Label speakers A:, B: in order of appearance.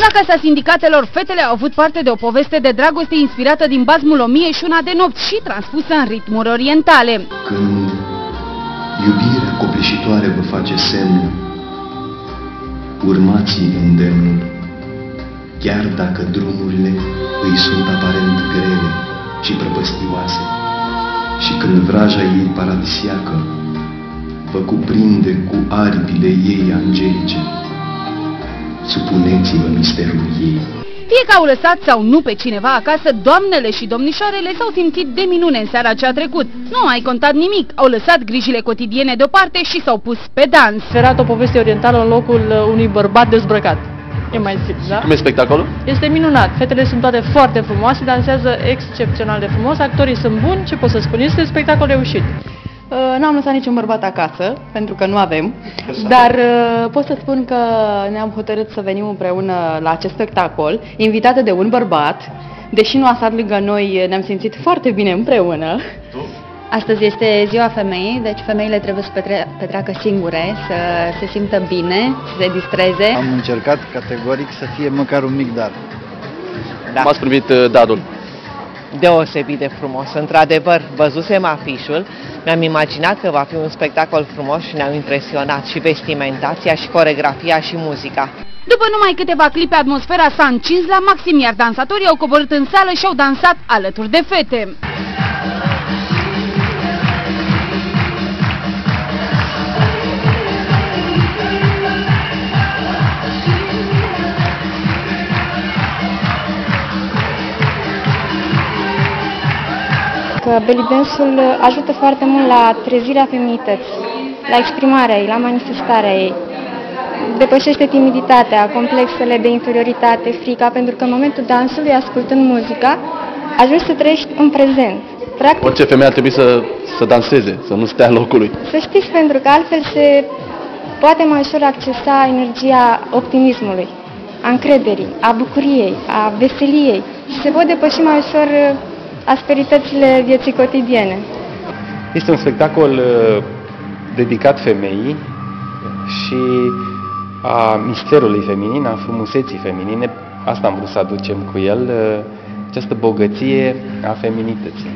A: La Casa Sindicatelor, fetele au avut parte de o poveste de dragoste inspirată din basmul 1001 de nopți și transpusă în ritmuri orientale.
B: Când iubirea copleșitoare vă face semn, urmați îndemnul, chiar dacă drumurile îi sunt aparent grele și prăpăstioase, și când vraja ei paradisiacă vă cuprinde cu aripile ei angelice, supuneți-vă misterul ei.
A: Fie că au lăsat sau nu pe cineva acasă, doamnele și domnișoarele s-au simțit de minune în seara ce a trecut. Nu au mai contat nimic, au lăsat grijile cotidiene deoparte și s-au pus pe dans.
C: Ferat o poveste orientală în locul unui bărbat dezbrăcat. E mai simplu, da?
D: Cum e spectacolul?
C: Este minunat. Fetele sunt toate foarte frumoase, dansează excepțional de frumos, actorii sunt buni, ce pot să spun? Este un spectacol reușit. N-am lăsat niciun bărbat acasă, pentru că nu avem, dar pot să spun că ne-am hotărât să venim împreună la acest spectacol, invitată de un bărbat. Deși nu a stat lângă noi, ne-am simțit foarte bine împreună.
E: Astăzi este ziua femeii, deci femeile trebuie să petreacă singure, să se simtă bine, să se distreze.
F: Am încercat categoric să fie măcar un mic dar.
D: Da. Cum ați primit dadul?
G: Deosebit de frumos. Într-adevăr, văzusem afișul, mi-am imaginat că va fi un spectacol frumos și ne-au impresionat și vestimentația, și coregrafia, și muzica.
A: După numai câteva clipe, atmosfera s-a încins la maxim, iar dansatorii au coborât în sală și au dansat alături de fete.
H: Că belly dance-ul ajută foarte mult la trezirea feminității, la exprimarea ei, la manifestarea ei. Depășește timiditatea, complexele de inferioritate, frica, pentru că în momentul dansului, ascultând muzica, ajungi să trăiești în prezent. Practic,
D: orice femeie ar trebui să danseze, să nu stea locului.
H: Să știți, pentru că altfel se poate mai ușor accesa energia optimismului, a încrederii, a bucuriei, a veseliei și se pot depăși mai ușor asperitățile vieții cotidiene.
I: Este un spectacol dedicat femeii și a misterului feminin, a frumuseții feminine. Asta am vrut să aducem cu el, această bogăție a feminității.